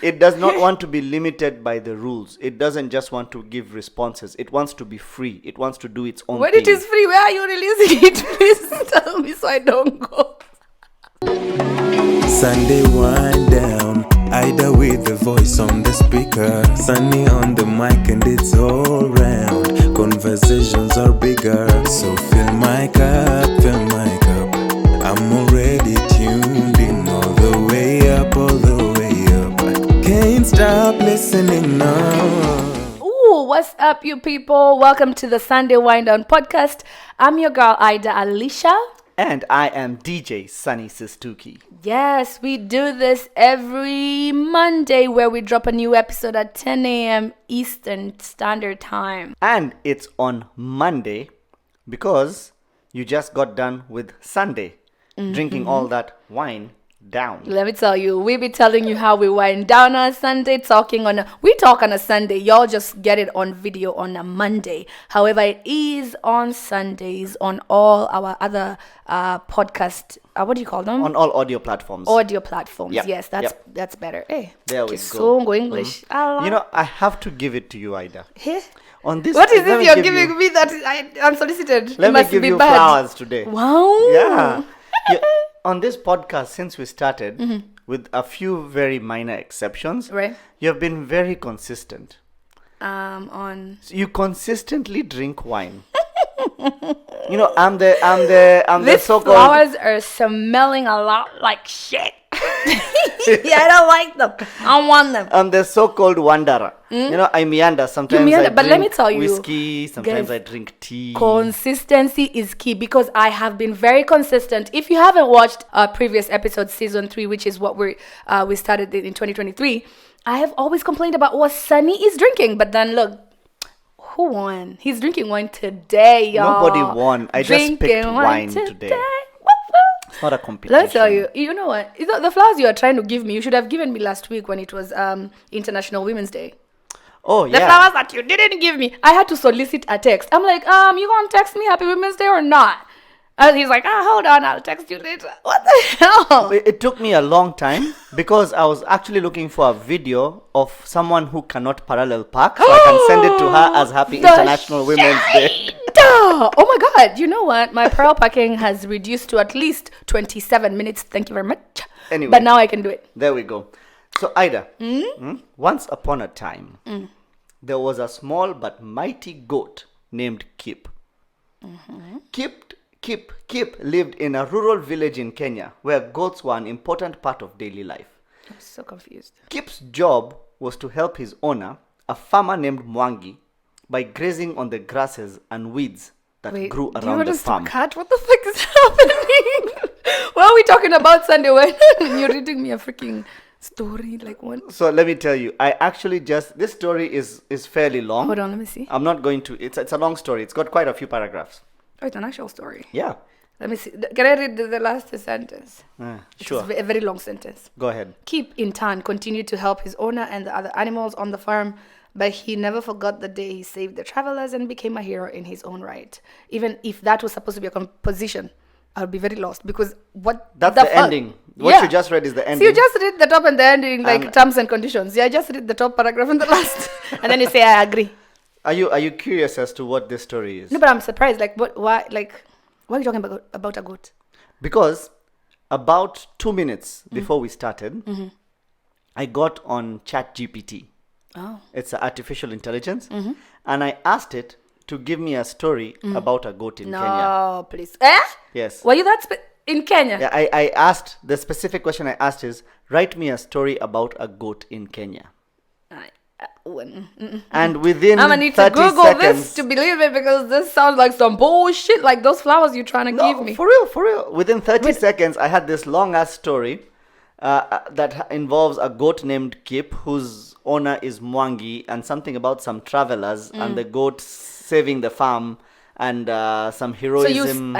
It does not want to be limited by the rules. It doesn't just want to give responses. It wants to be free. It wants to do its own When thing. it is free, where are you releasing it? Please tell me so I don't go. Sunday wind down, Ida with the voice on the speaker, Sunny on the mic and it's all round. Conversations are bigger, so fill my cup, fill my cup. I'm already tuned in all the way up, all the way up. I can't stop listening now. Ooh, what's up, you people? Welcome to the Sunday Wind Down podcast. I'm your girl, Ida Alicia. And I am DJ Sunny Sistuki. Yes, we do this every Monday where we drop a new episode at 10 a.m. Eastern Standard Time. And it's on Monday because you just got done with Sunday, drinking all that wine down. Let me tell you, we be telling you how we wind down on Sunday, we talk on a Sunday. Y'all just get it on video on a Monday. However, it is on Sundays on all our other podcast, what do you call them? On all audio platforms. Audio platforms. Yep, Yes, that's better. Hey, There we go. so English. You know, I have to give it to you, Ida. Hey. On this, What is let this me you're give giving you- me that unsolicited? Let It me must give be you bad. flowers today. Wow. Yeah. On this podcast, since we started, with a few very minor exceptions, Right. you have been very consistent. On So you consistently drink wine. You know, I'm the these so-called. flowers are smelling a lot like shit. Yeah, I don't like them. I don't want them. I'm the so-called wanderer. You know, I meander. Sometimes meander, I but drink let me tell you, whiskey. Sometimes guys, I drink tea. Consistency is key because I have been very consistent. If you haven't watched our previous episode, season 3, which is what we started in 2023, I have always complained about what Sunny is drinking. But then look, who won? He's drinking wine today, y'all. Nobody won. I just picked wine today. Woo-woo. It's not a competition. Let me tell you, you know what? The flowers you are trying to give me, you should have given me last week when it was International Women's Day. Oh, The yeah. flowers that you didn't give me, I had to solicit a text. I'm like, you gonna text me Happy Women's Day or not? And he's like, hold on, I'll text you later. What the hell? It took me a long time because I was actually looking for a video of someone who cannot parallel park so I can send it to her as Happy The International Women's Day. Oh my God. You know what? My parallel parking has reduced to at least 27 minutes. Thank you very much. Anyway. But now I can do it. There we go. So, Ida, once upon a time, there was a small but mighty goat named Kip. Kip lived in a rural village in Kenya where goats were an important part of daily life. I'm so confused. Kip's job was to help his owner, a farmer named Mwangi, by grazing on the grasses and weeds that grew do you around want the us to farm. cut? What the fuck is happening? What are we talking about Sunday when you're reading me a freaking story like one? So let me tell you, I actually this story is fairly long. Hold on, let me see. I'm not going to, it's a long story. It's got quite a few paragraphs. Oh, it's an actual story. Yeah. Let me see. Can I read the last sentence? Sure. It's a very long sentence. Go ahead. Kip, in turn, continued to help his owner and the other animals on the farm, but he never forgot the day he saved the travelers and became a hero in his own right. Even if that was supposed to be a composition, I would be very lost because what? That's the ending. What you just read is the ending. So you just read the top and the ending, like And- terms and conditions. Yeah, just read the top paragraph and the last, and then you say, "I agree." Are you curious as to what this story is? No, but I'm surprised. Like, why are you talking about a goat? Because about 2 minutes before we started, I got on ChatGPT. Oh. It's an artificial intelligence. And I asked it to give me a story about a goat in Kenya. No, please. Eh? Yes. Were you that in Kenya? Yeah, I asked, the specific question I asked is, write me a story about a goat in Kenya. And within I'm gonna need 30 to Google seconds, this to believe it because this sounds like some bullshit, like those flowers you're trying to give me. For real. Within 30 seconds, I had this long-ass story that involves a goat named Kip, whose owner is Mwangi, and something about some travelers and the goat saving the farm and some So heroism.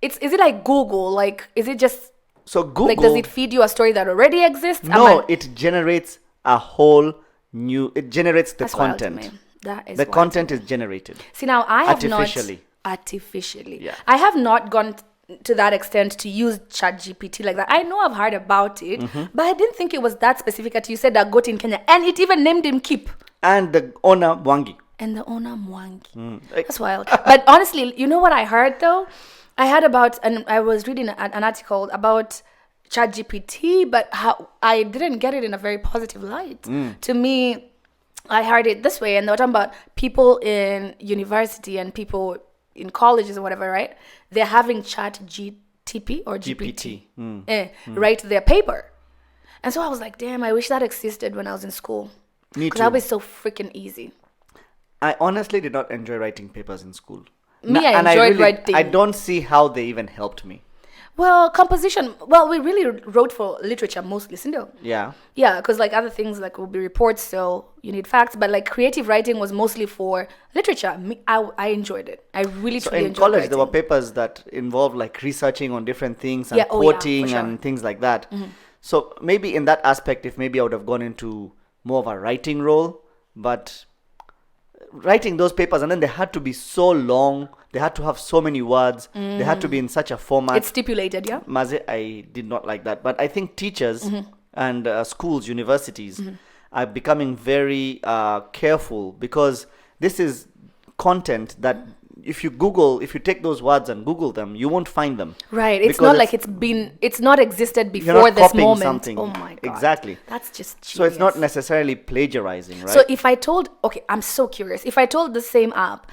is it like Google? Like, is it just So Google, like, does it feed you a story that already exists? no, it generates a whole new, it generates the That's wild to content. me. That is The wild. content is generated. See, now I have Artificially. not artificially. Yeah. I have not gone to that extent to use ChatGPT like that. I know I've heard about it, but I didn't think it was that specific until you said a goat in Kenya. And it even named him Kip. And the owner, Mwangi. And the owner, Mwangi. That's wild. But honestly, you know what I heard though? I heard about, and I was reading an article about ChatGPT, but how I didn't get it in a very positive light. To me, I heard it this way, and they were talking about people in university and people in colleges or whatever, right? They're having ChatGPT or GPT write their paper. And so I was like, damn, I wish that existed when I was in school. Me Because too. that was so freaking easy. I honestly did not enjoy writing papers in school. Me, I And enjoyed writing. I don't see how they even helped me. Well, composition. Well, we really wrote for literature mostly, Sindo. Yeah. Yeah, because like other things like will be reports, so you need facts. But like creative writing was mostly for literature. I enjoyed it. I really So truly in enjoyed college, writing. there were papers that involved like researching on different things and Yeah, oh yeah, for quoting sure. and things like that. So maybe in that aspect, if maybe I would have gone into more of a writing role, but writing those papers, and then they had to be so long, they had to have so many words, they had to be in such a format. It's stipulated, yeah. Maze, I did not like that. But I think teachers and schools, universities are becoming very careful, because this is content that if you take those words and Google them, you won't find them. Right. It's Because not like it's not existed you're before not this copying moment. something. Oh my god. Exactly. That's just genius. So it's not necessarily plagiarizing, right? So if I told, okay, I'm so curious. If I told the same app,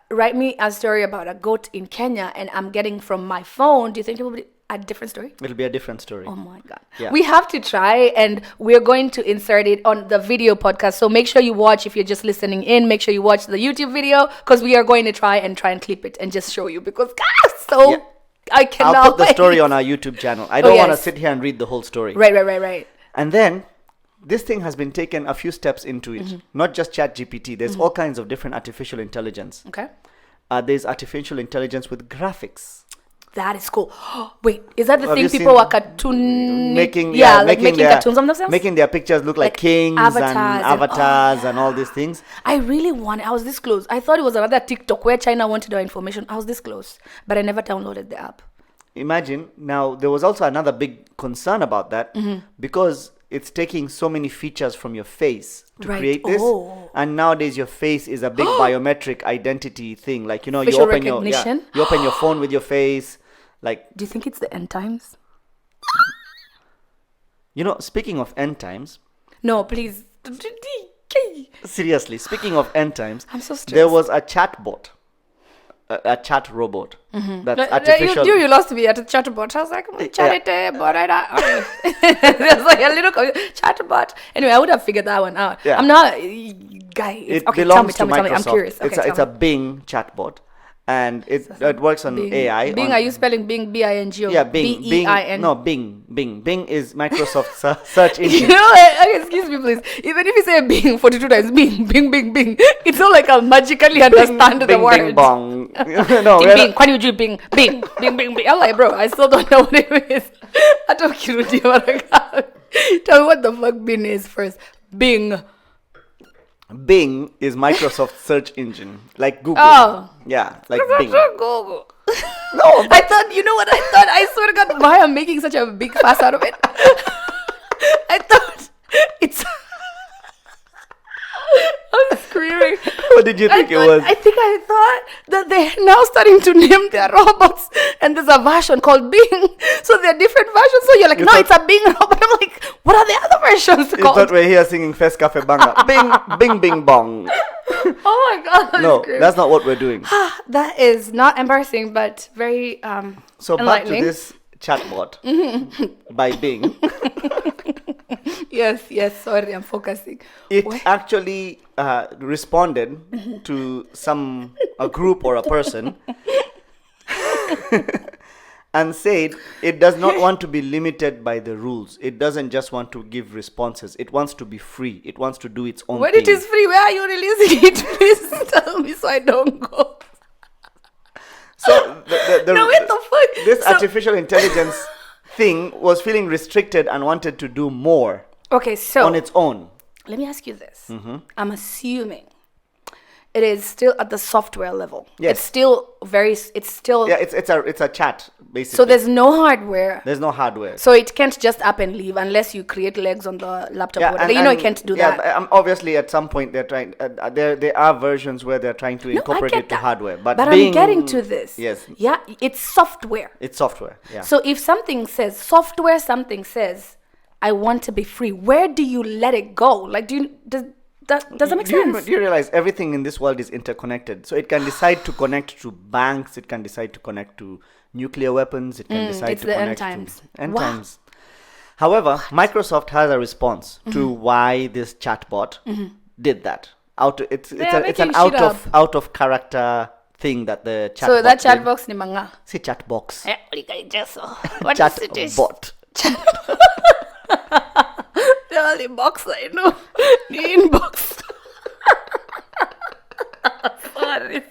write me a story about a goat in Kenya, and I'm getting from my phone, do you think it will be a different story? It'll be a different story. Oh my god. Yeah. We have to try, and we're going to insert it on the video podcast. So make sure you watch. If you're just listening in, make sure you watch the YouTube video, because we are going to try and clip it and just show you, because Yeah. I cannot I'll put the wait. story on our YouTube channel. I don't want to yes. sit here and read the whole story. Right. And then this thing has been taken a few steps into it. Not just ChatGPT. There's all kinds of different artificial intelligence. Okay. There's artificial intelligence with graphics. That is cool. Wait, is that the Have thing you people seen were cartoon making making their, cartoons of themselves? making their pictures look like Like kings avatars and and- avatars oh, and all these things. I really wanted. I was this close. I thought it was another TikTok where China wanted our information. I was this close, but I never downloaded the app. Imagine, now there was also another big concern about that, because it's taking so many features from your face to Right. create this, Oh. and nowadays your face is a big biometric identity thing. Like, you know, Facial you open recognition? you open your phone with your face. Like, Do you think it's the end times? you know, speaking of end times, No, please. seriously, speaking of end times, I'm so stressed. there was a chatbot, a chat robot that's artificial. You lost me at a chatbot. I was like, chatbot. It was like a little chatbot. Anyway, I would have figured that one out. Yeah. I'm not, guy. It Okay, belongs tell to me. Microsoft. I'm curious. Okay, It's tell a me. Bing chatbot, and it works on Bing. AI. Bing, are you spelling Bing, B-I-N-G or Yeah, Bing. B-E-I-N? No, Bing. Bing is Microsoft's search You engine. know, excuse me, please. Even if you say Bing 42 times, Bing, Bing, it's not like I'll magically understand the Bing, word. bing, bong. No, Bing, we're Bing, not- Kwan you Bing, Bing. I'm like, bro, I still don't know what it is. I don't care. Tell me what the fuck Bing is first. Bing. Bing is Microsoft's search engine, like Google. Oh. Yeah, like Bing. Google. No, I thought, you know what I thought? I swear to God, why I'm making such a big fuss out of it? I thought it's. I'm screaming. what did you think it was? I think I thought that they're now starting to name their robots, and there's a version called Bing. So there are different versions. So you're like, You no, thought- it's a Bing robot. I'm like, what are the other versions You called? thought we're here singing Fest Cafe Banga. Bing, bing, bing, bong. Oh my God. I'm No, screaming. that's not what we're doing. That is not embarrassing, but very So back to enlightening. this chatbot by Bing. Yes, sorry, I'm focusing. It What? actually responded to a group or a person and said it does not want to be limited by the rules. It doesn't just want to give responses. It wants to be free. It wants to do its own When thing. it is free, where are you releasing it? Please tell me so I don't go. So the No, what the fuck? this So- artificial intelligence thing was feeling restricted and wanted to do more Okay, so on its own. let me ask you this. Mm-hmm. I'm assuming it is still at the software level. Yes. It's still Yeah, it's a chat basically. so there's no hardware. There's no hardware. So it can't just up and leave unless you create legs on the laptop. or whatever. You can't do that. Yeah, obviously at some point they're trying. There are versions where they're trying to No, I incorporate get it to that. hardware, but I'm getting to this. Yes, Yeah, it's software. it's software. Yeah. So if something says, I want to be free, where do you let it go? Like, does that make sense? Do you realize everything in this world is interconnected? So it can decide to connect to banks. It can decide to connect to nuclear weapons. It can decide it's to the connect end times. to end Wow. times. However, Microsoft has a response to why this chatbot did that. It's are an making shit out of character thing that the chatbot. So that chat did. box ni manga. See chat box. What Chat is it? Is- bot. The only box I know. The inbox. Sorry.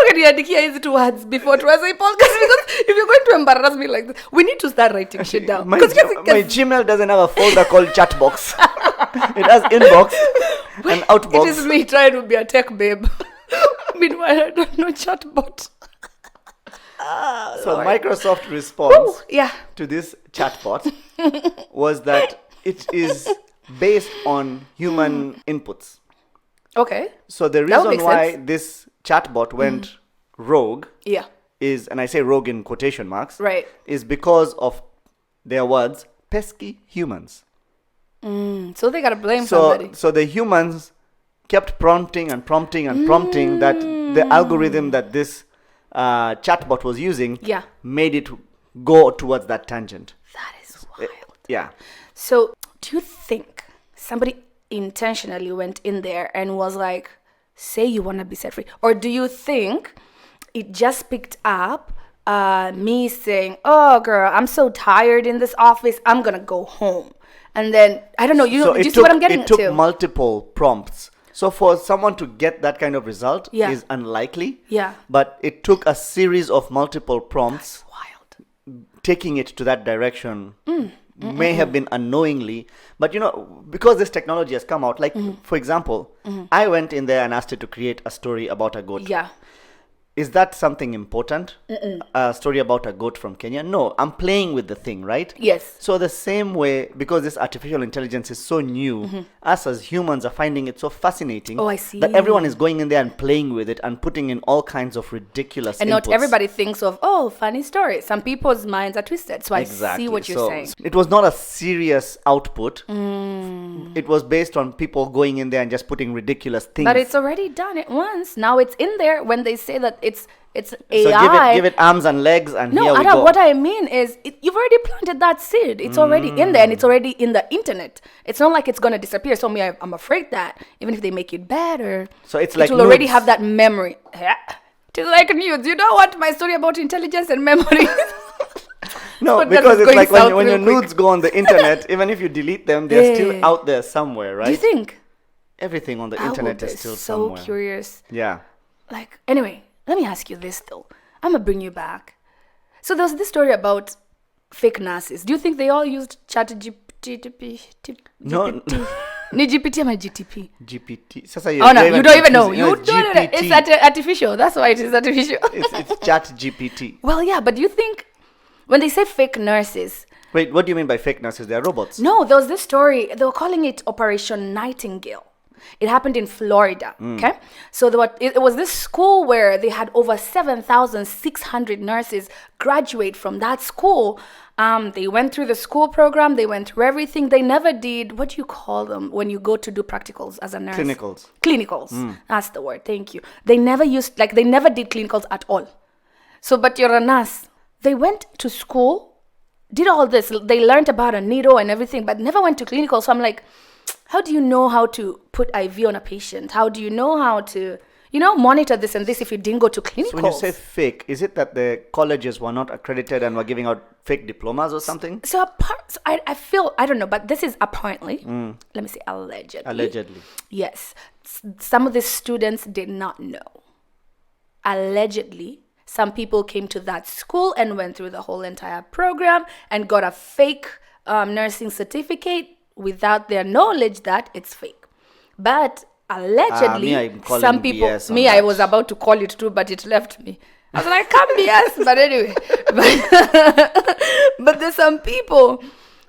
Ukaniandikia hizi two words before tuanze hii podcast because if you're going to embarrass me like this, we need to start writing shit down. My 'Cause- my Gmail doesn't have a folder called chatbox. It has inbox and outbox. It is me trying to be a tech babe. Meanwhile, I don't know chatbot. So Microsoft response Yeah. to this chatbot was that it is based on human inputs. Okay. So the That would reason make why sense. this chatbot went rogue Yeah. is, and I say rogue in quotation marks, Right. is because of their words, pesky humans. So they gotta blame somebody. So the humans kept prompting and prompting and prompting that the algorithm that this chatbot was using Yeah. made it go towards that tangent. That is wild. Yeah. So, do you think somebody intentionally went in there and was like, say you want to be set free? Or do you think it just picked up me saying, oh, girl, I'm so tired in this office, I'm going to go home. And then, I don't know, do you see what I'm getting It took to? multiple prompts. So for someone to get that kind of result Yeah. is unlikely. Yeah. But it took a series of multiple prompts Wild. taking it to that direction. May have been unknowingly, but because this technology has come out, like for example, I went in there and asked it to create a story about a goat. Yeah. Is that something important? A story about a goat from Kenya? No, I'm playing with the thing, right? Yes. So the same way, because this artificial intelligence is so new, us as humans are finding it so fascinating. Oh, I see. That everyone is going in there and playing with it and putting in all kinds of ridiculous And not inputs. everybody thinks of, oh, funny story. Some people's minds are twisted. So Exactly. I see what you're So saying. it was not a serious output. It was based on people going in there and just putting ridiculous things. But it's already done it once. Now it's in there when they say that it's AI. So give it arms and legs, and No, here we Ada, go. what I mean is you've already planted that seed. It's already in there and it's already in the internet. It's not like it's going to disappear. So I'm afraid that even if they make it better, So it's like it will already nudes. have that memory. Yeah. It is like news. You know what my story about intelligence and memory is? No, But that because is it's going like south when your real quick. nudes go on the internet, even if you delete them, they're Yeah. still out there somewhere, right? Do you think? Everything on the I will internet be is still so somewhere. curious. Yeah. Like, anyway, let me ask you this though. I'm gonna bring you back. So there was this story about fake nurses. Do you think they all used ChatGPT? No. Ni GPT ama GTP? GPT. Sasa Oh no, you don't even know. confusing. You It's don't know. GPT. It's artificial. That's why it is artificial. It's Chat GPT. Well, yeah, but do you think when they say fake nurses? Wait, what do you mean by fake nurses? They're robots. No, there was this story. They were calling it Operation Nightingale. It happened in Florida. Okay, so it was this school where they had over 7,600 nurses graduate from that school. They went through the school program. They went through everything. They never did, what do you call them when you go to do practicals as a nurse? Clinicals. Clinicals. That's the word. Thank you. They never did clinicals at all. So, but you're a nurse. They went to school, did all this. They learned about a needle and everything, but never went to clinical. So I'm like, how do you know how to put IV on a patient? How do you know how to, monitor this and this if you didn't go to clinicals? So when you say fake, is it that the colleges were not accredited and were giving out fake diplomas or something? So I feel, I don't know, but this is apparently, let me say allegedly. Allegedly. Yes. Some of the students did not know. Allegedly, some people came to that school and went through the whole entire program and got a fake nursing certificate without their knowledge that it's fake. But allegedly, I'm calling some people, BS on I that. was about to call it too, but it left me. I was like, come BS, but anyway. But there's some people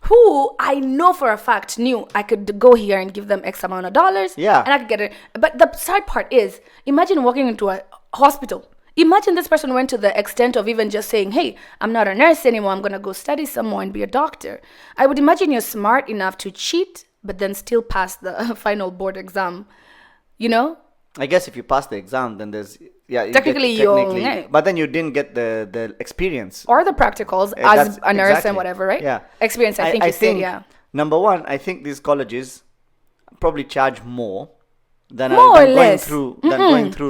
who I know for a fact knew I could go here and give them X amount of dollars. Yeah. And I could get it. But the sad part is, imagine walking into a hospital. Imagine this person went to the extent of even just saying, hey, I'm not a nurse anymore. I'm going to go study some more and be a doctor. I would imagine you're smart enough to cheat, but then still pass the final board exam. You know? I guess if you pass the exam, then there's you Technically, you're- but then you didn't get the experience. Or the practicals That's- as a nurse exactly. and whatever, right? Yeah. Experience, I think you said, yeah. Number one, I think these colleges probably charge more than More or going less. through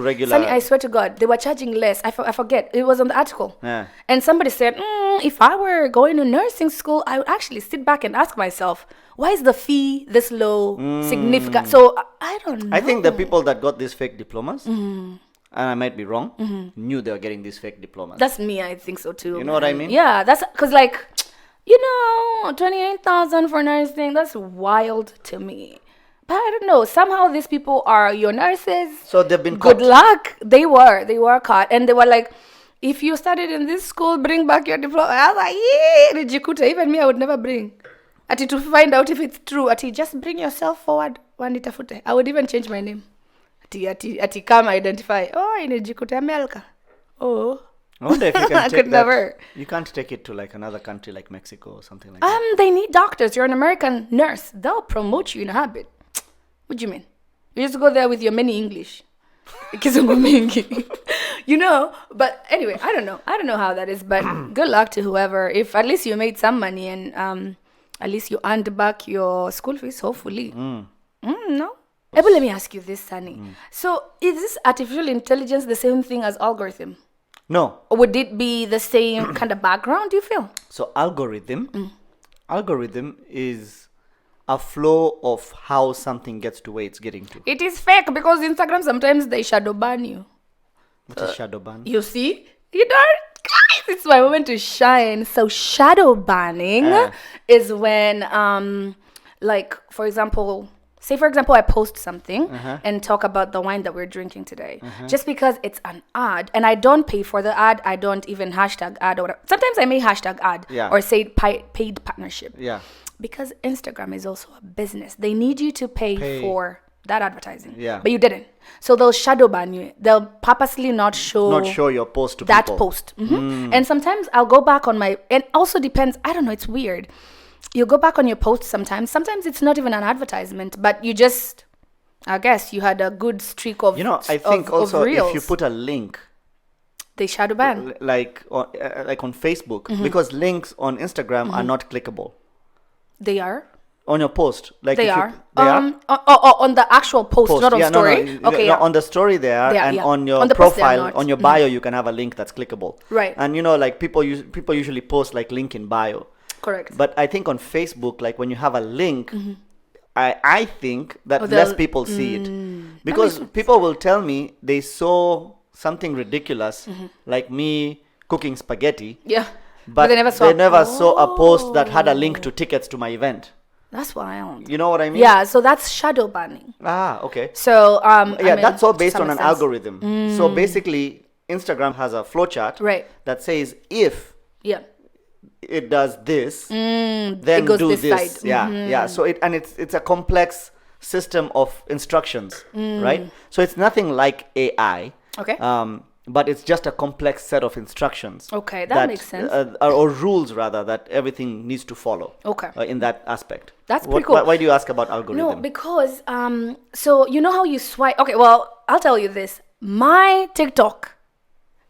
regular. Sunny, I swear to God, they were charging less. I forget. It was on the article. Yeah. And somebody said, if I were going to nursing school, I would actually sit back and ask myself, why is the fee this low, significant? So I don't know. I think the people that got these fake diplomas, and I might be wrong, knew they were getting these fake diplomas. That's me. I think so too. You know what I mean? Yeah, that's because, like, 28,000 for nursing. That's wild to me. But I don't know. Somehow these people are your nurses. So they've been Good caught. luck. They were caught, and they were like, if you studied in this school, bring back your diploma. I was like, yeah, Rijikuta. Even me, I would never bring. Ati to find out if it's true. Ati just bring yourself forward. Wanitafute. I would even change my name. Ati come identify. Oh, Rijikuta Melka. Oh. I wonder if you can I take could that. never. You can't take it to like another country like Mexico or something like that. They need doctors. You're an American nurse. They'll promote you in a habit. What do you mean? You just go there with your mini English. Kizungu mingi. But anyway, I don't know how that is, but good luck to whoever. If at least you made some money and at least you earned back your school fees, hopefully. No? But let me ask you this, Sunny. So is this artificial intelligence the same thing as algorithm? No. Or would it be the same kind of background, do you feel? So algorithm is a flow of how something gets to where it's getting to. It is fake because Instagram sometimes they shadow ban you. What is shadow ban? You see? Guys, it's my moment to shine. So shadow banning is when, like, for example, I post something and talk about the wine that we're drinking today. Just because it's an ad and I don't pay for the ad, I don't even hashtag ad or whatever. Sometimes I may hashtag ad or say paid partnership. Yeah. Because Instagram is also a business. They need you to pay for that advertising. Yeah. But you didn't. So they'll shadow ban you. They'll purposely not show your post to that people. post. And sometimes I'll go back on and also depends, I don't know, it's weird. You go back on your post sometimes. Sometimes it's not even an advertisement, but you just, I guess you had a good streak of I think also reels. if you put a link they shadow ban. like on Facebook, because links on Instagram are not clickable They are. on your post. Like They if you- are. They are. On the actual post, not on Yeah, no, story. no, Okay, no, yeah. on the story they are, They are, and yeah. on your On the post they are profile, not. on your bio, you can have a link that's clickable. Right. And like people usually post like link in bio. Correct. But I think on Facebook, like when you have a link, I think that they'll- less people see it, because people will tell me they saw something ridiculous, like me cooking spaghetti, Yeah. but they never saw a post that had a link to tickets to my event. That's wild. You know what I mean? Yeah, so that's shadow banning. Ah, okay. So That's all to based some on an extent. algorithm. So basically, Instagram has a flowchart Right. that says if Yeah. it does this, then it goes do this this. side. Yeah. So it's a complex system of instructions, right? So it's nothing like AI. Okay. But it's just a complex set of instructions. Okay, that makes sense. Or rules rather that everything needs to follow. Okay. In that aspect. That's pretty cool. Why do you ask about algorithm? No, because so you know how you swipe. Okay, well, I'll tell you this. My TikTok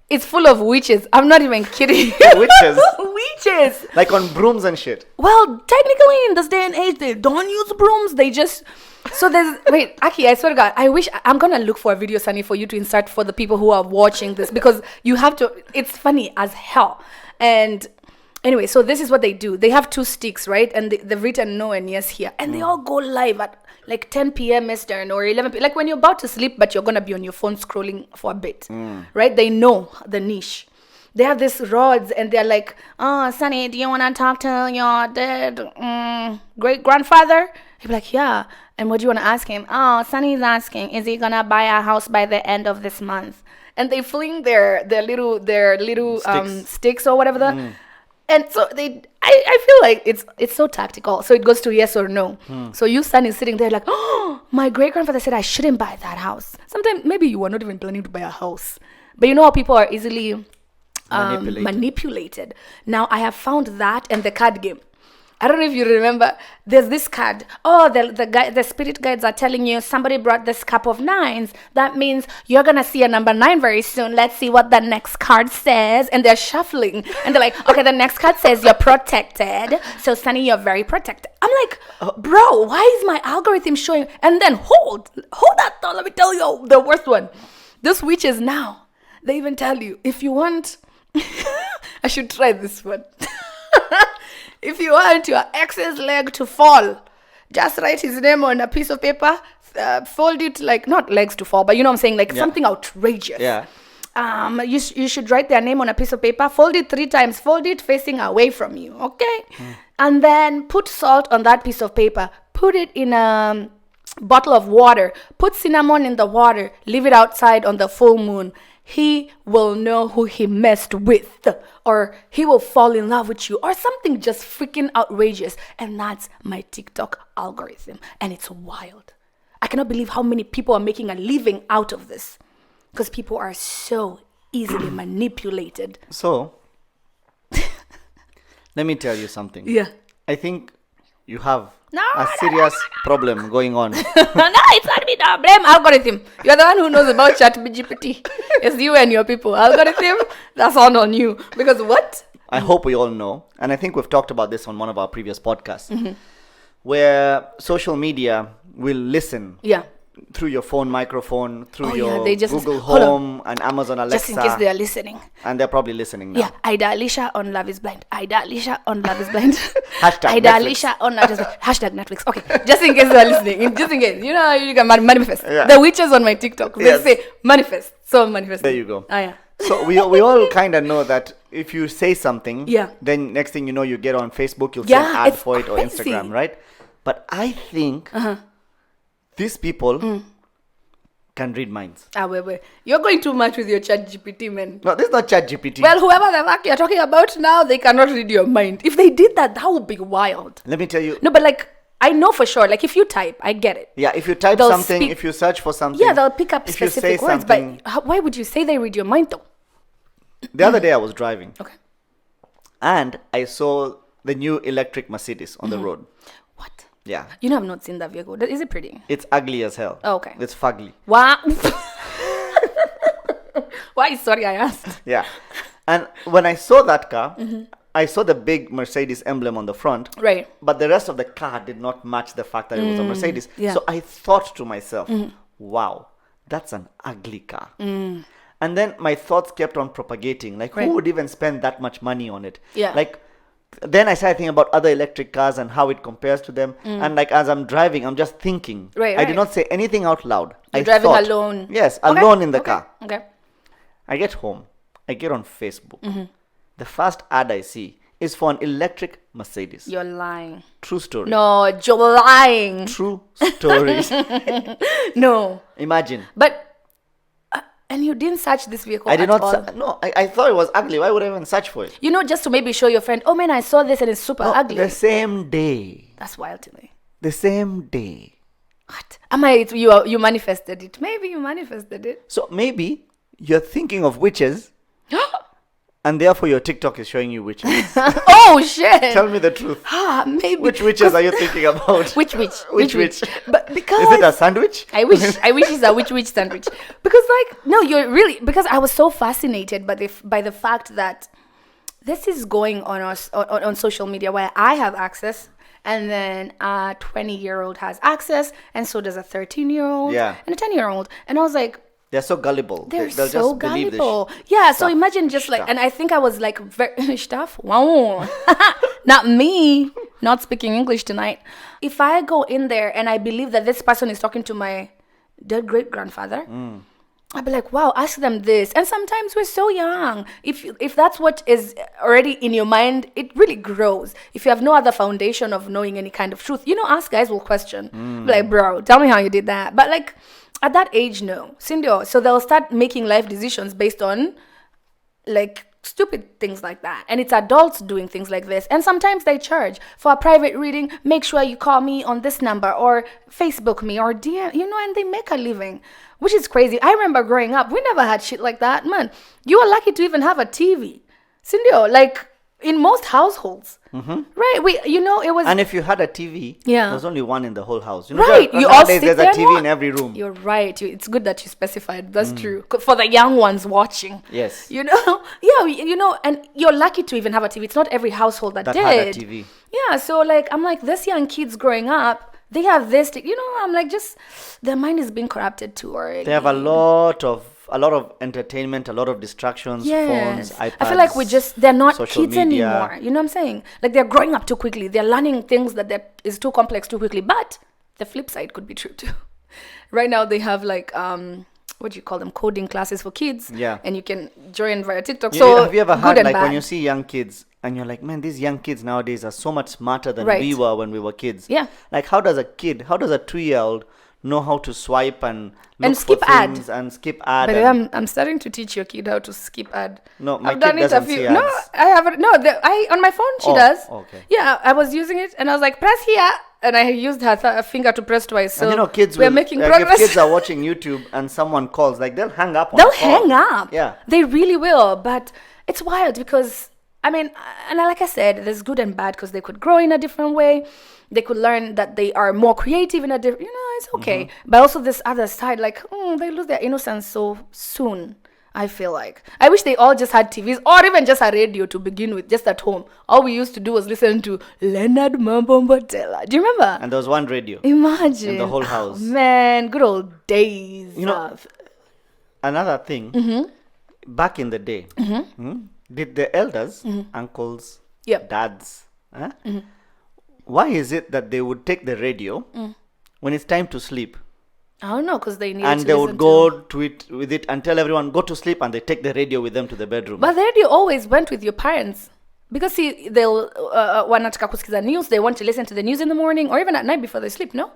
is full of witches. I'm not even kidding. Witches? Witches. Like on brooms and shit. Well, technically in this day and age, they don't use brooms. They just wait, Aki, I swear to God, I'm gonna look for a video, Sunny, for you to insert for the people who are watching this, because you have to. It's funny as hell. And anyway, so this is what they do. They have two sticks, right? And they've written no and yes here, and they all go live at like 10 p.m. Eastern or 11 p.m. Like when you're about to sleep, but you're gonna be on your phone scrolling for a bit, right? They know the niche. They have these rods and they're like, oh, Sunny, do you want to talk to your dead great grandfather? He'd be like, yeah. And what do you want to ask him? Oh, Sunny's asking, is he gonna buy a house by the end of this month? And they fling their little sticks or whatever. And so I feel like it's so tactical. So it goes to yes or no. So you Sunny is sitting there like, oh, my great grandfather said I shouldn't buy that house. Sometimes maybe you were not even planning to buy a house, but you know how people are easily manipulated. Now I have found that and the card game. I don't know if you remember, there's this card. Oh, the spirit guides are telling you somebody brought this cup of 9s. That means you're going to see a number 9 very soon. Let's see what the next card says. And they're shuffling. And they're like, okay, the next card says you're protected. So, Sunny, you're very protected. I'm like, bro, why is my algorithm showing? And then hold that thought. Let me tell you the worst one. Those witches now, they even tell you, if you want, I should try this one. If you want your ex's leg to fall, just write his name on a piece of paper, fold it like, not legs to fall, but you know what I'm saying, like something outrageous. Yeah. You should write their name on a piece of paper, fold it 3 times, fold it facing away from you, okay? And then put salt on that piece of paper, put it in a bottle of water, put cinnamon in the water, leave it outside on the full moon. He will know who he messed with, or he will fall in love with you, or something just freaking outrageous. And that's my TikTok algorithm. And it's wild. I cannot believe how many people are making a living out of this, because people are so easily manipulated. So, let me tell you something. Yeah. I think you have a serious problem going on. No, it's not me. No, blame algorithm. You're the one who knows about ChatGPT. It's you and your people. Algorithm, that's all on you. Because what? I hope we all know, and I think we've talked about this on one of our previous podcasts, where social media will listen through your phone microphone, through your Google Home and Amazon Alexa. Just in case they are listening. And they're probably listening now. Yeah, Ida Alicia on Love is Blind. Ida Alicia on Love is Blind. Hashtag Ida Netflix. Alicia on Love is Blind. Hashtag Netflix. Okay, just in case they are listening. Just in case. You know, you can manifest. Yeah. The witches on my TikTok, they say manifest. So manifest. There you go. Oh, yeah. So we all kind of know that if you say something, Yeah. then next thing you know, you get on Facebook, you'll see Yeah, an ad it's for it, or crazy. Instagram, right? But I think these people can read minds. Wait. You're going too much with your ChatGPT, man. No, this is not ChatGPT. Well, whoever the fuck you're talking about now, they cannot read your mind. If they did that, that would be wild. Let me tell you. No, but like, I know for sure. Like, if you type, I get it. Yeah, if you type They'll something, speak- if you search for something. Yeah, they'll pick up if you specific say words. something- But why would you say they read your mind, though? The other day I was driving. Okay. And I saw the new electric Mercedes on the road. What? Yeah. You know, I've not seen that vehicle. Is it pretty? It's ugly as hell. Oh, okay. It's fugly. Wow. Why? Sorry, I asked. Yeah. And when I saw that car, I saw the big Mercedes emblem on the front. Right. But the rest of the car did not match the fact that it was a Mercedes. yeah. So I thought to myself, wow, that's an ugly car. And then my thoughts kept on propagating. Like, Right. who would even spend that much money on it? Yeah. Like, then I started thinking about other electric cars and how it compares to them. And like, as I'm driving, I'm just thinking. Right, I did right. not say anything out loud. You're I driving thought- alone. Yes, Okay, alone in the okay, car. Okay. I get home. I get on Facebook. The first ad I see is for an electric Mercedes. You're lying. True story. No, you're lying. True story. No. Imagine. But, and you didn't search this vehicle I did at not. all. No, I thought it was ugly. Why would I even search for it? You know, just to maybe show your friend, oh man, I saw this and it's super No, ugly. the same day. That's wild to me. The same day. What? You manifested it. Maybe you manifested it. So maybe you're thinking of witches, and therefore your TikTok is showing you witches. Oh shit. Tell me the truth. Maybe. Which witches are you thinking about? Which witch? Which witch? But because Is it a sandwich? I wish it's a witch sandwich. Because like no, you're really because I was so fascinated by the fact that this is going on on social media where I have access, and then a 20-year-old has access, and so does a 13-year-old Yeah. and a 10-year-old. And I was like, They're so gullible. they're They'll so just believe this gullible. Yeah, so stuff. imagine just like, Stuff. and I think I was like, very stuff. Wow. Not me, not speaking English tonight. If I go in there and I believe that this person is talking to my dead great grandfather, I'd be like, wow, ask them this. And sometimes we're so young. If that's what is already in your mind, it really grows. If you have no other foundation of knowing any kind of truth, us guys will question. Be like, bro, tell me how you did that. But like at that age, no. So they'll start making life decisions based on like stupid things like that. And it's adults doing things like this. And sometimes they charge for a private reading. Make sure you call me on this number or Facebook me or DM, and they make a living, which is crazy. I remember growing up, we never had shit like that. Man, you were lucky to even have a TV. Cindy, like in most households, right? It was. And if you had a TV, there was only one in the whole house. Right. You all sit there's there a TV in every room. You're right. It's good that you specified. That's true. For the young ones watching. Yes. Yeah, and you're lucky to even have a TV. It's not every household that did. had a TV. Yeah, so like, I'm like, this young kids growing up, they have this, I'm like, just, their mind is being corrupted too early. They have a lot of entertainment, a lot of distractions, phones, iPads. I feel like they're not social kids media. anymore. You know what I'm saying? Like they're growing up too quickly. They're learning things that is too complex too quickly. But the flip side could be true too. Right now they have like, what do you call them? Coding classes for kids. Yeah. And you can join via TikTok. Yeah, So have you ever good had and like bad. when you see young kids and you're like, man, these young kids nowadays are so much smarter than Right. we were when we were kids. Yeah. Like how does a 2-year-old know how to swipe and look And skip for ad. things and skip ad? But and- I'm starting to teach your kid how to skip ad. No, my I've kid done it a doesn't few. see No, ads. I haven't. No, on my phone she Oh, does. okay. Yeah, I was using it and I was like, press here, and I used her finger to press twice. So And kids we're will, making like, progress. if kids are watching YouTube and someone calls, like they'll hang up on They'll the call. hang up. Yeah. They really will. But it's wild because, like I said, there's good and bad because they could grow in a different way. They could learn that they are more creative in a different, it's okay. Mm-hmm. But also this other side, like, they lose their innocence so soon, I feel like. I wish they all just had TVs or even just a radio to begin with, just at home. All we used to do was listen to Leonard Mambombotella. Do you remember? And there was one radio. Imagine. in the whole house. Oh, man, good old days. Another thing, back in the day, did the elders, uncles, Yep. dads, why is it that they would take the radio when it's time to sleep I don't know, because they needed and to they listen would go to it with it and tell everyone go to sleep, and they take the radio with them to the bedroom? But the radio always went with your parents. Because see, they'll wanataka kusikiza news, they want to listen to the news in the morning or even at night before they sleep, no?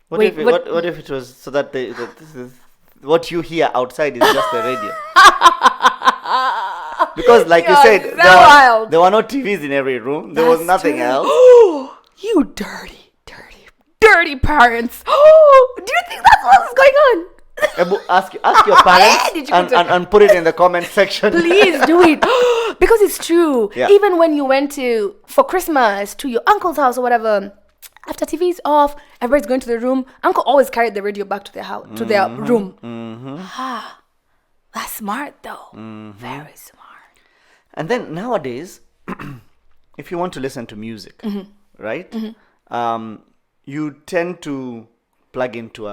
What Wait, what if it was so that this is what you hear outside is just the radio? Because like you You're said, so wild. there were no TVs in every room. There was That's nothing true. else. You dirty parents. Do you think that's what's going on? Ebu, ask your parents Did you and, go to- and put it in the comment section. Please do it. Because it's true. Yeah. Even when you went for Christmas to your uncle's house or whatever, after TV's off, everybody's going to their room. Uncle always carried the radio back to their house, to their room. That's smart though. Very smart. And then nowadays, if you want to listen to music, right, you tend to plug into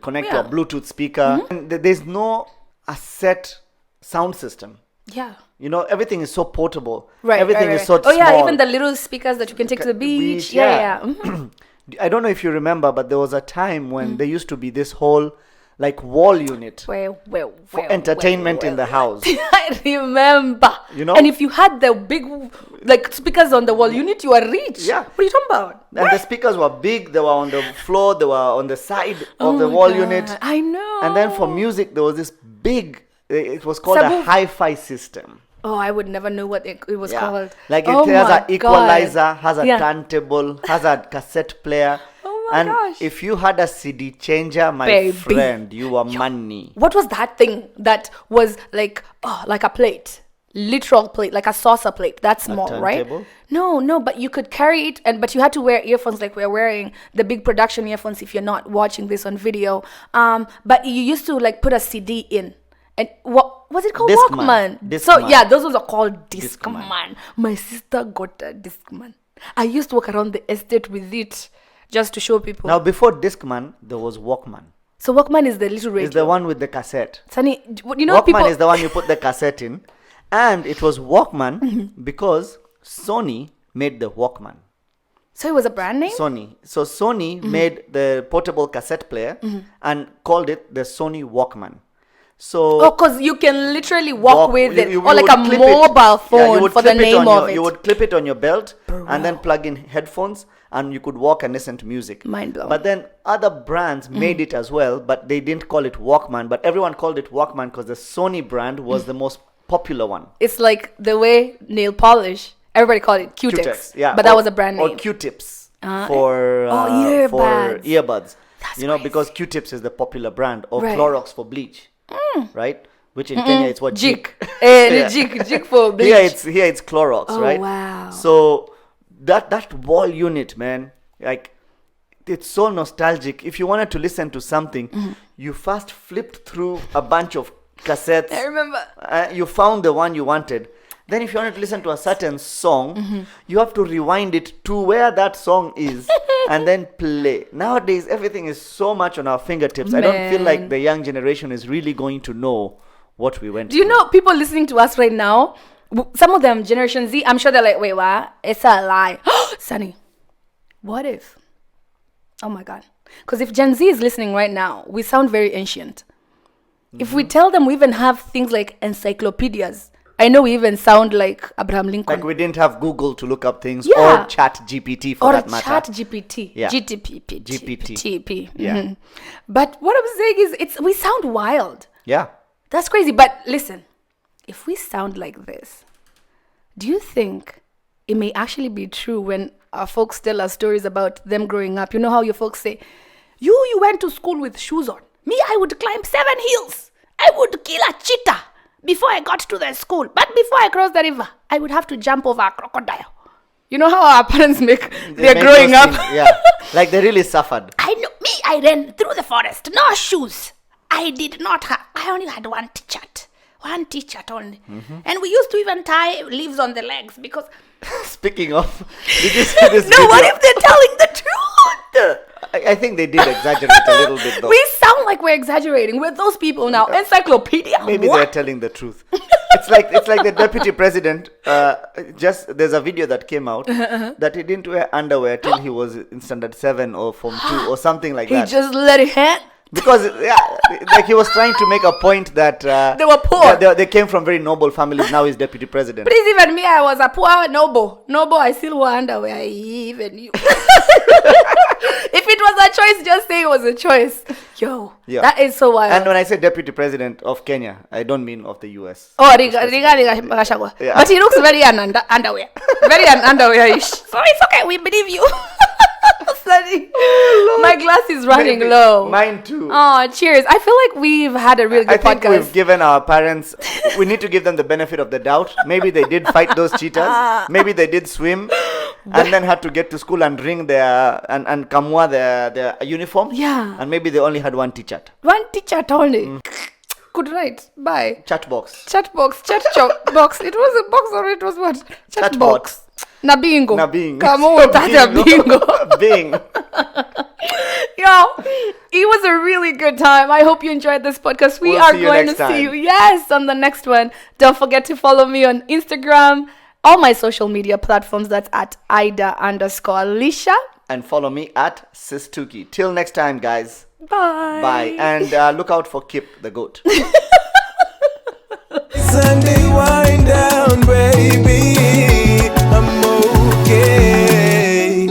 connect to a Yeah. Bluetooth speaker. And there's no a set sound system. Yeah. Everything is so portable. Right. Everything right. is so Oh yeah, small. even the little speakers that you can take to the beach. Yeah. Mhm. I don't know if you remember, but there was a time when there used to be this whole like wall unit for entertainment in the house. I remember. And if you had the big like speakers on the wall unit, you were rich. Yeah. What are you talking about? The speakers were big. They were on the floor. They were on the side of the my wall God. unit. I know. And then for music, there was this big. It was called a Subwoof- hi-fi system. Oh, I would never know what it was called. Like it Oh has my an equalizer, God. has a Yeah. turntable, has a cassette player. Oh my and gosh. if you had a CD changer, my Baby. friend, you were money. What was that thing that was like a plate? Literal plate, like a saucer plate. That's small, right? turntable? No, but you could carry it, but you had to wear earphones like we're wearing the big production earphones if you're not watching this on video. But you used to like put a CD in. And what was it called? Discman. Walkman. So Discman. yeah, those ones are called Discman. Discman. My sister got a Discman. I used to walk around the estate with it just to show people. Now, before Discman, there was Walkman. So Walkman is the little radio. It's the one with the cassette. Sunny, Walkman people. is the one you put the cassette in. And it was Walkman because Sony made the Walkman. So it was a brand name? Sony. So Sony made the portable cassette player and called it the Sony Walkman. So Oh, because you can literally walk with it, you or like would a clip it. mobile Yeah, you phone would for the clip it name on of your- it. You would clip it on your belt and then plug in headphones, and you could walk and listen to music. Mind blown. But then other brands made it as well, but they didn't call it Walkman. But everyone called it Walkman because the Sony brand was the most popular one. It's like the way nail polish. Everybody called it Q-Tex. Yeah, But that was a brand Or name. Q-tips Uh, for earbuds. earbuds. That's you know, because Q-tips is the popular brand, or Right. Clorox for bleach, right? Which in Kenya it's what Jik. Yeah. Jik for bleach. Here it's Clorox, Oh, right? wow. So that wall unit, man, like it's so nostalgic. If you wanted to listen to something, you first flipped through a bunch of cassettes. I remember. You found the one you wanted. Then if you wanted to listen to a certain song, you have to rewind it to where that song is and then play. Nowadays, everything is so much on our fingertips. I don't feel like Man. the young generation is really going to know what we went Do you through. know people listening to us right now? Some of them, Generation Z, I'm sure they're like, wait, what? It's a lie. Sunny, what if? Oh my God. Because if Gen Z is listening right now, we sound very ancient. If we tell them we even have things like encyclopedias, I know we even sound like Abraham Lincoln. Like we didn't have Google to look up things, Yeah. or Chat GPT for or that matter. Chat GPT, Yeah. GTP, GPT. Yeah. Mhm. But what I'm saying is, we sound wild. Yeah. That's crazy. But listen, if we sound like this, do you think it may actually be true when our folks tell us stories about them growing up? You know how your folks say, you went to school with shoes on. Me, I would climb 7 hills. I would kill a cheetah before I got to the school. But before I crossed the river, I would have to jump over a crocodile. You know how our parents make They their make growing those up? things, yeah. Like they really suffered. I ran through the forest. No shoes. I did not have. I only had one t-shirt. One t-shirt only. And we used to even tie leaves on the legs because... Speaking of, did you see this No, what video? if they're telling the truth? I think they did exaggerate a little bit though. We sound like we're exaggerating. We're those people now. Encyclopedia. Maybe what? they're telling the truth. It's like the deputy president. Just there's a video that came out that he didn't wear underwear till he was in standard 7 or form 2 or something like He that. just let it hang. Because like he was trying to make a point that They were poor. They came from very noble families. Now he's deputy president. Please, even me, I was a poor noble. Noble, I still wore underwear. Even you. If it was a choice, just say it was a choice. Yo, Yeah. that is so wild. And when I say deputy president of Kenya, I don't mean of the US. Oh, Riga Gachagua. Yeah. But he looks very underwear. Very underwear-ish. So it's okay, we believe you. Sorry. My glass is running Maybe. low. Mine too. Oh, cheers. I feel like we've had a really I good think we've podcast. given our parents, we need to give them the benefit of the doubt. Maybe they did fight those cheetahs. Maybe they did swim and then had to get to school and ring and kamua their uniform. Yeah. And maybe they only had one t-shirt. One t-shirt only. Good night. Bye. Chat box. Chat box. Box. It was a box or it was what? Chat box. Na bingo. Nabing. Come on, tata bingo. Bing. Yo, it was a really good time. I hope you enjoyed this podcast. We We'll are see you going to next see time. you, yes, on the next one. Don't forget to follow me on Instagram, all my social media platforms. That's at Ida_Alicia. And follow me at Sistuki. Till next time, guys. Bye. Bye. And look out for Kip the goat. Sunday wind down, baby. I'm okay.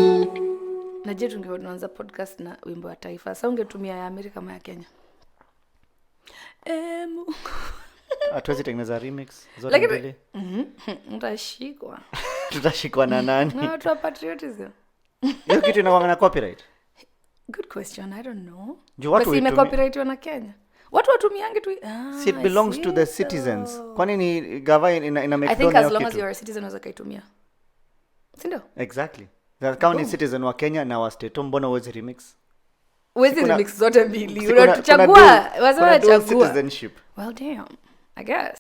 Najua tungeanza podcast na wimbo wa taifa. Sasa ungetumia ya Amerika ama ya Kenya? Hatuwezi tengeneza remix zote Lakini- mbili. Mtashikwa. Tutashikwa na nani? Na watu wa patriotism. Hiyo kitu inakuwa na copyright. Good question. I don't know. Juu watu Basi huitumia- imecopyrightiwa na Kenya. Watu watumiange tu. See, it belongs to the citizens. Kwani ni gava ina make I think down as hiyo long as kitu? you're a citizen unaweza kaitumia. Si ndio? Exactly. Kama ni citizen wa Kenya na wa state, mbona huwezi remix? Huwezi kuna- remix zote mbili. Si kuna Unachagua, dual- wasema kuna dual chagua. citizenship. Well, damn. I guess.